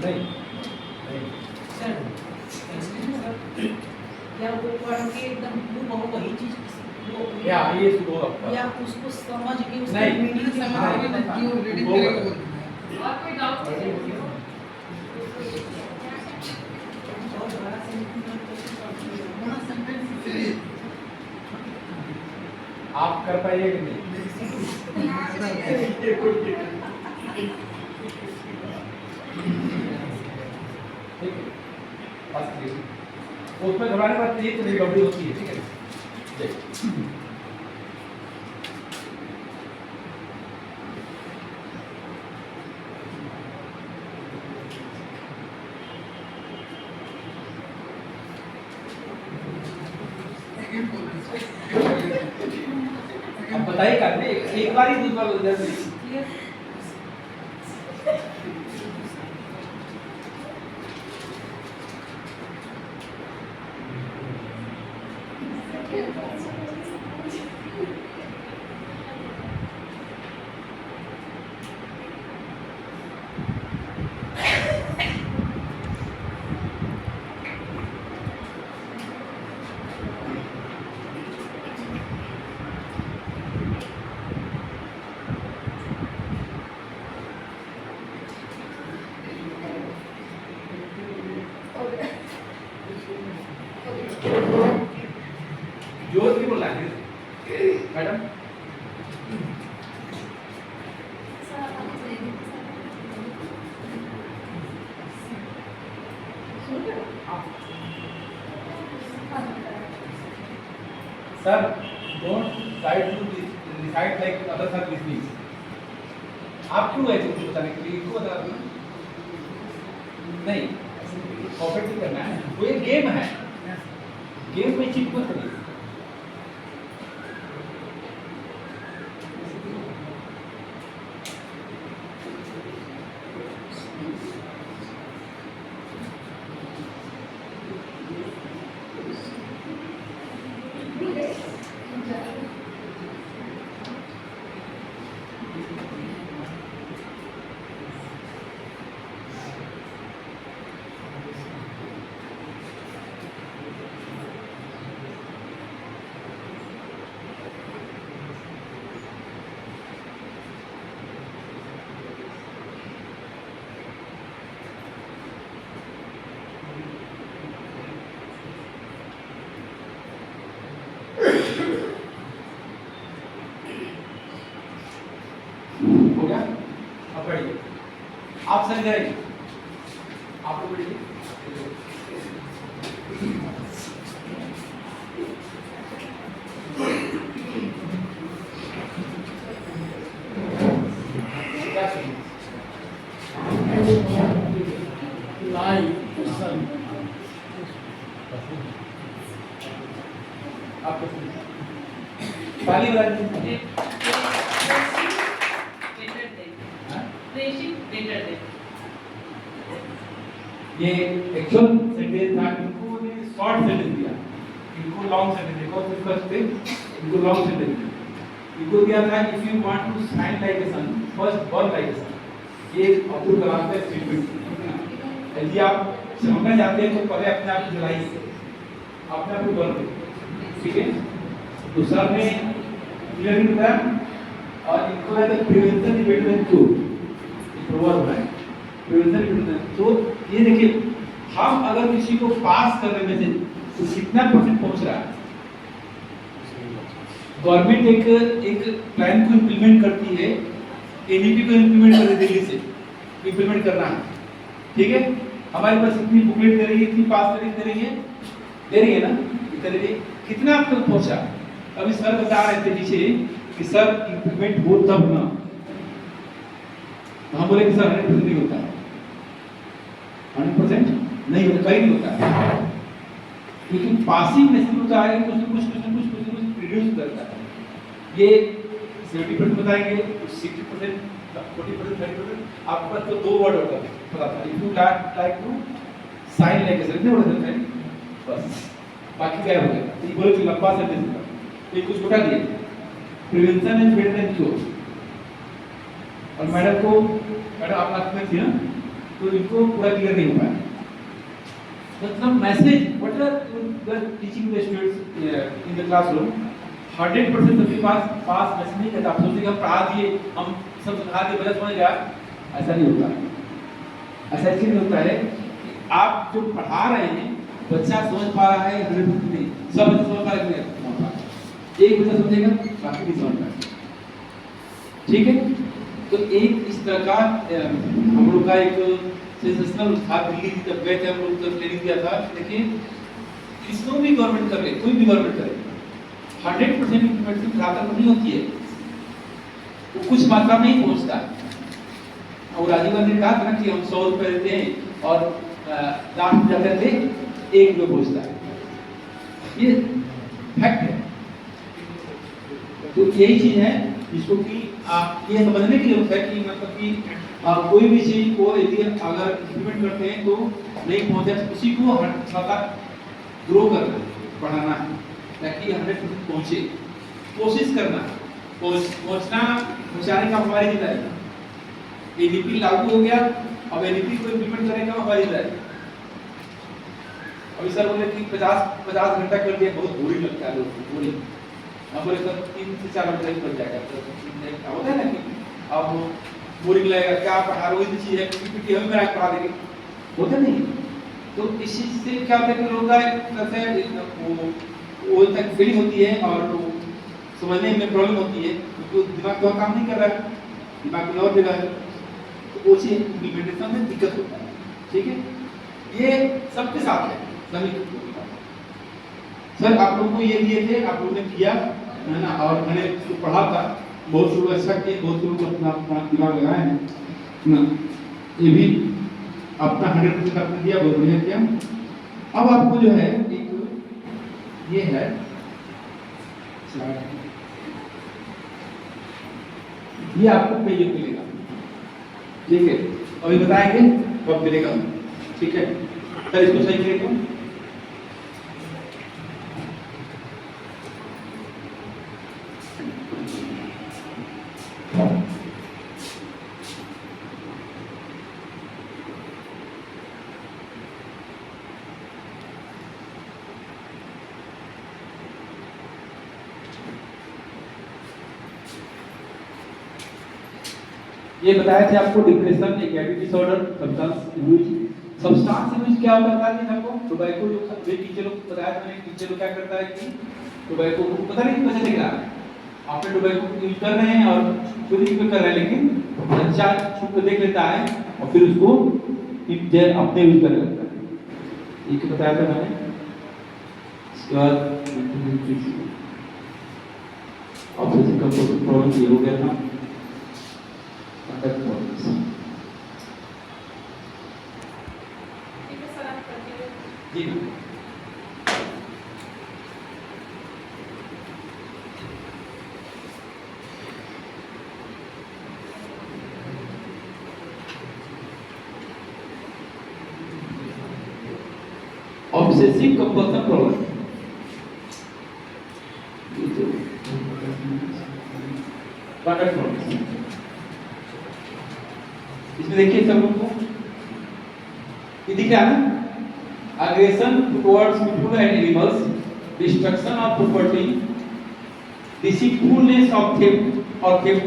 नहीं सर या वो पढ़ के एकदम वो वही चीज वो या ये इसको आपका या उसको समझ के उसका नहीं। मीनिंग समझ हाँ, के क्यों रीडिंग वो- करेगा? और कोई डाउट और बड़ा सेंटेंस आप कर पाइए कि नहीं? ठीक है, बस ठीक है। उसमें घबराने की बात नहीं है, तो रिकवरी होती है, ठीक है। जय। अब बताइए करने एक बार ही दूसरा लोग जल्दी जोर की बोला है madam. Sir don't try to decide like other sir listening. आप क्यों ऐसे कुछ बताने के लिए क्यों बता रहे हैं? नहीं परफेक्ट ही करना है, वो एक गेम है, गेम में चीट मत करिए। हो गया? अब पढ़िए, आप समझ जाएंगे, आप लोग पढ़िए। क्या सुनिए? आपको सुनिए। पहली बार ये एक्चुअल सेंटेंस था, इनको शॉर्ट सेंटेंस दिया, इनको लॉन्ग सेंटेंस देखो तो फर्स्ट पे इनको लॉन्ग सेंटेंस दिया, इनको दिया था if you want to shine like a sun first burn like a sun. ये अब्दुल कलाम का स्टेटमेंट। यदि आप चमकना चाहते हैं तो पहले अपने आप को जलाइए, अपने आप को बर्न करिए, ठीक है। तो सर ने क्लियर बताया और इनको है तो prevention is better than cure, ये प्रोवर्ब है, प्रिवेंशन इज बेटर देन। तो ये देखिए, हम अगर किसी को पास कर रहे हैं तो कितना परसेंट पहुंच रहा है? गवर्नमेंट एक प्लान को इंप्लीमेंट करती है, एनईपी को इंप्लीमेंट कर रही है, दिल्ली से इंप्लीमेंट करना है, ठीक है। हमारे पास इतनी बुकलेट दे रही है, इतनी पास दे रही है ना, इतने दे रही है, कितना आप तक पहुंचा? अभी सर बता रहे थे पीछे कि सर इंप्लीमेंट हो तब ना, हम बोले कि सर 100% नहीं होता, 100% नहीं होता, कहीं नहीं होता, लेकिन पासिंग मैसेज होता है, कुछ न कुछ रिड्यूस करता है। ये 70% बताएंगे, 60%, 40%, 30%, आपके पास तो दो वर्ड होता है, if you like to sign like a son, बस बाकी क्या हो गया, ये बोले कि लंबा सेंटेंस था, ये कुछ छोटा दिए, prevention is better than cure. और मैडम आप क्लास में थी ना, तो इनको पूरा क्लियर नहीं हो पाया। मतलब message what are teaching the students in the classroom, 100% सबके पास मैसेज नहीं करता। आप सोचते हम पढ़ा दिए, हम सब सिखा दिए, बस समझ गया, ऐसा नहीं होता। ऐसा इसलिए नहीं होता है कि आप जो पढ़ा रहे हैं बच्चा समझ पा रहा है 100% नहीं, सब बच्चा समझ पा रहा है, एक बच्चा समझेगा बाकी नहीं समझ पाएगा। ठीक है, तो एक इस तरह का हम लोग का एक सेंसेशनल था, दिल्ली की जब गए थे हम लोग, जब ट्रेनिंग दिया था। देखिए किसको भी गवर्नमेंट करे, कोई भी गवर्नमेंट करे, 100% इम्प्लीमेंटेशन ज़्यादा नहीं होती है, वो कुछ मात्रा में ही पहुंचता है। और राजीव गांधी ने कहा था ना कि हम 100 रुपए देते हैं और लास्ट जाते थे 1 रुपये पहुंचता है, ये फैक्ट है। तो यही चीज है जिसको कि आप ये समझने की जरूरत है कि मतलब कि कोई भी चीज को यदि अगर इम्प्लीमेंट करते हैं तो नहीं पहुंचे, उसी को ग्रो करना है, बढ़ाना है, ताकि 100% पहुंचे, कोशिश करना, पहुंचाने का हमारी जिम्मेदारी। एडीपी लागू हो गया, अब एडीपी को इम्प्लीमेंट करने का हमारी जिम्मेदारी। अभी सर बोले कि 50 घंटा कर दिया, बहुत बोरिंग लगता है लोगों को, बोरिंग। अब बोले सर 3 से 4 घंटे ही पड़ जाएगा, तो होता है ना कि अब बोरिंग लगेगा, क्या पढ़ा रही चीज है, पीपीटी हमें मेरा पढ़ा देंगे, होता नहीं। तो इस चीज से क्या होता है कि लोगों का वो तक फीलिंग होती है और समझने में प्रॉब्लम होती है, क्योंकि दिमाग तो काम नहीं कर रहा है, दिमाग कहीं और जगह है, तो वो चीज इम्प्लीमेंटेशन में दिक्कत होता है। ठीक है, ये सबके साथ है, सभी सर आप लोगों को ये दिए थे, आप लोगों ने किया है ना, और मैंने पढ़ा था, बहुत लोग अच्छा किए, बहुत लोग अपना दिमाग लगाए हैं ना, ये भी अपना 100% आपने दिया, बहुत बढ़िया किया। अब आपको जो है एक ये है ये आपको पेज मिलेगा, ठीक है, अभी बताएंगे कब मिलेगा, ठीक है। सर इसको सही करें ये बताया थे आपको depression, anxiety disorder, substance use क्या होता है आपको, टोबैको जो टीचर लोग बताया था, मैंने टीचर लोग क्या करता है कि टोबैको को पता नहीं कैसे दिख रहा है, आपने टोबैको यूज कर रहे हैं और खुद ही कर रहे हैं, लेकिन बच्चा छुप कर देख लेता है और फिर उसको अपने यूज करने लगता है। ये बताया था मैंने। इसके बाद ऑब्सेसिव कंपल्सिव प्रॉब्लम ये हो गया था, जी ऑब्सेसिव कंपल्सिव प्रॉब्लम, इसमें देखिए सब लोग को ये दिख रहा है ना, aggression towards people and animals, destruction of property, deceitfulness of theft or theft,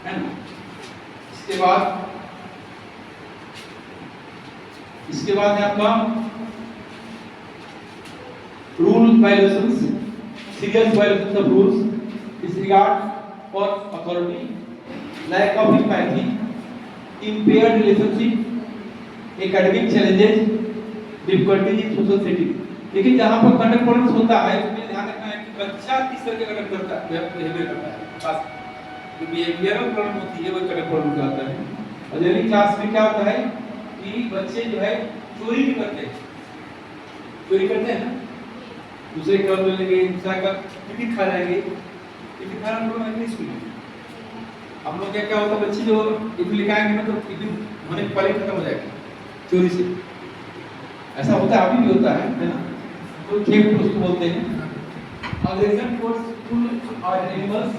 है ना। इसके बाद है आपका rule violations, serious violations of rules, disregard for authority, lack of empathy, impaired relationship, academic challenges, difficulty in social setting. लेकिन जहां पर conduct problems होता है उसमें ध्यान रखना है कि बच्चा किस तरह का कंडक्ट करता है, बिहेवियर करता है, बस जो बिहेवियरल प्रॉब्लम होती है वो कंडक्ट प्रॉब्लम कहलाता है। और जनरली क्लास में क्या होता है कि बच्चे जो है चोरी भी करते हैं, चोरी करते हैं ना, दूसरे का ले लेंगे, दूसरा का टिफिन खा जाएंगे, टिफिन खाना हम लोग नहीं स्कूल में हम लोग क्या होता है, बच्चे जो टिफिन लेके आएंगे ना तो टिफिन होने के पहले खत्म हो जाएगा चोरी से, ऐसा होता है, अभी भी होता है ना। तो थेफ्ट उसको बोलते हैं। अग्रेशन टुवर्ड्स और एनिमल्स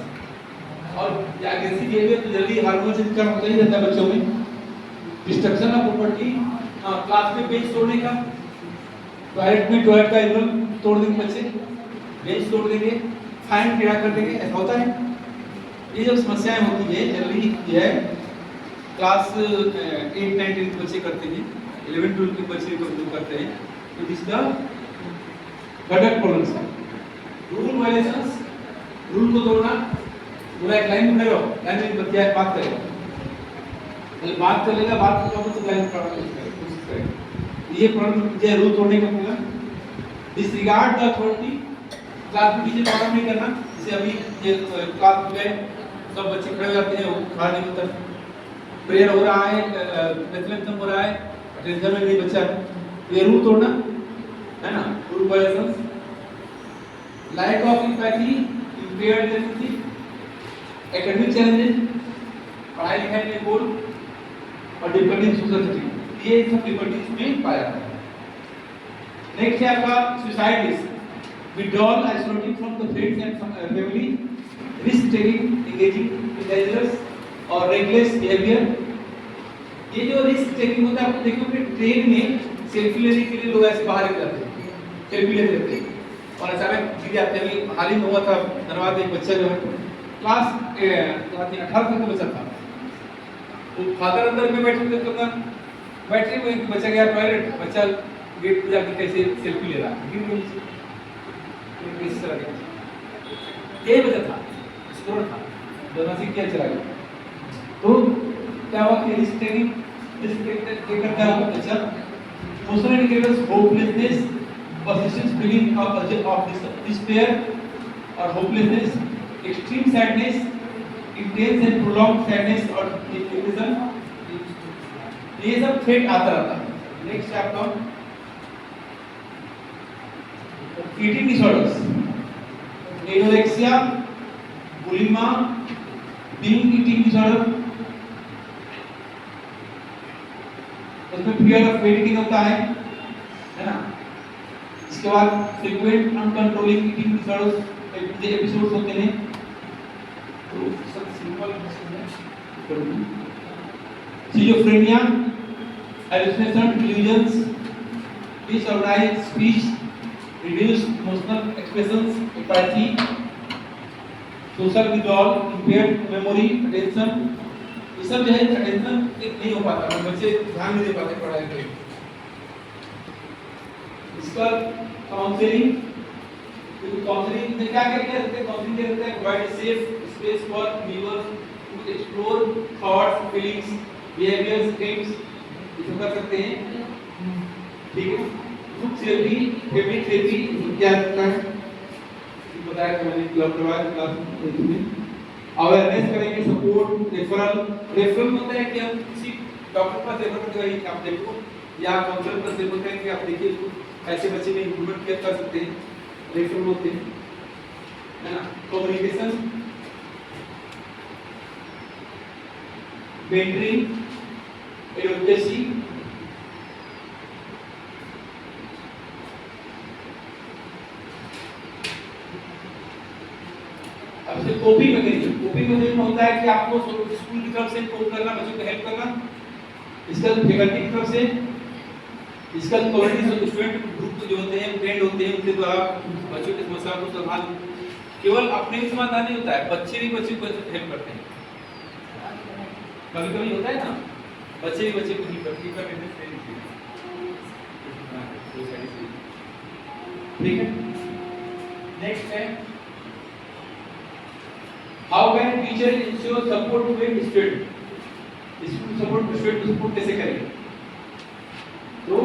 और एग्रेसिव बिहेवियर तो जल्दी हार्मोन से कम होता ही रहता है बच्चों में। डिस्ट्रक्शन ऑफ प्रॉपर्टी, क्लास में बेंच तोड़ने का, टॉयलेट का एनिमल तोड़ देंगे बच्चे, बेंच तोड़ देंगे, फाइन गिरा कर देंगे, ऐसा होता है। ये जब समस्याएं होती है जनरली ये है क्लास 8, 9, 10 के बच्चे करते हैं, 11, 12 के बच्चे करते हैं, तो जिसका गडक प्रॉब्लम्स है। रूल वायलेशंस, रूल को तोड़ना, पूरा एक लाइन में खड़े हो, लाइन में बच्चा बात करेगा, पहले बात कर लेगा, बात करने के बाद लाइन कोशिश करेगा। ये प्रॉब्लम जो रूल तोड़ने का पूरा डिसरिगार्ड द अथॉरिटी, क्लास में किसी प्रॉब्लम नहीं करना। जैसे अभी ये क्लास में गए सब बच्चे खड़े हो जाते हैं, खड़ा नहीं होता, प्रेयर हो रहा है, बेथलेम हो रहा है, अटेंशन में नहीं बच्चा है, ये रूल तोड़ना है ना, rule violations. Lack of empathy, impaired empathy, academic challenges, पढ़ाई लिखाई में गोल और डिफिकल्टी सोशल, ये सब डिफिकल्टीज में पाया जाता है। नेक्स्ट है आपका suicide risk, withdrawal, isolating from the friends and family, risk taking, engaging in dangerous और reckless behavior। ये जो risk taking होता है, आपको देखोगे ट्रेन में सेल्फी लेने के लिए लोग ऐसे बाहर निकल जाते हैं, सेल्फी लेते रहते हैं और अचानक गिर जाते हैं। हाल ही में हुआ था धनबाद में, एक बच्चा जो है क्लास 18 का बच्चा था, वो फादर अंदर में बैठे हुए, बच्चा गया टॉयलेट, बच्चा गेट पे जाके कैसे सेल्फी ले रहा है, गिर गई। यही वजह था, स्कोर था, बदमाशी किया चला गया। तो क्या हुआ कि रिस्क टेकिंग करता है बच्चा, social indicators, hopelessness, persistent feeling of despair और hopelessness, extreme sadness, intense and prolong sadness और डिप्रेशन, ये सब थ्रेट आता रहता है। नेक्स्ट है आपका eating disorders, anorexia, bulimia, binge eating disorder, उसमें फियर ऑफ वेट गेन होता है ना। इसके बाद फ्रीक्वेंट अनकंट्रोलिंग ईटिंग डिसऑर्डर्स के एपिसोड्स होते हैं, तो सब सिंपल है। Schizophrenia, hallucination, delusions, disorganised speech, reduced emotional expressions, apathy, social withdrawal, impaired memory, attention, ये सब जो है attention नहीं हो पाता, बच्चे ध्यान नहीं दे पाते पढ़ाई पे। इसका काउंसलिंग, काउंसलिंग में क्या क्या करते हैं, काउंसलिंग क्या करते हैं, provide safe space for viewers to explore thoughts, feelings, behaviors, dreams, ये सब कर सकते हैं, ठीक है। ग्रुप थेरेपी, फैमिली थेरेपी क्या होता है, बताया था मैंने क्लास में। अवेयरनेस करेंगे, सपोर्ट, रेफरल होता है कि हम किसी डॉक्टर के पास रेफर करते हैं कि आप देखो, या काउंसलर के पास रेफर करें कि आप देखिए इसको ऐसे बच्चे में इंप्रूवमेंट क्या कर सकते हैं, रेफरल होते हैं, है ना। Communication, mentoring, advocacy, coping mechanism, coping mechanism होता है कि आपको स्कूल की तरफ से कोप करना, बच्चों को हेल्प करना, इसका फैकल्टी की तरफ से, इसका कम्युनिटी स्टूडेंट ग्रुप जो होते हैं, फ्रेंड होते हैं, उनके द्वारा बच्चों की समस्या को संभाल, केवल अपने ही समाधान नहीं होता है, बच्चे भी बच्चे को हेल्प करते हैं। कभी-कभी होता है ना, बच्चे भी बच्चे को हेल्प करते हैं, ठीक है। नेक्स्ट है How can teacher ensure support to a student? Student support to student support कैसे करेंगे? तो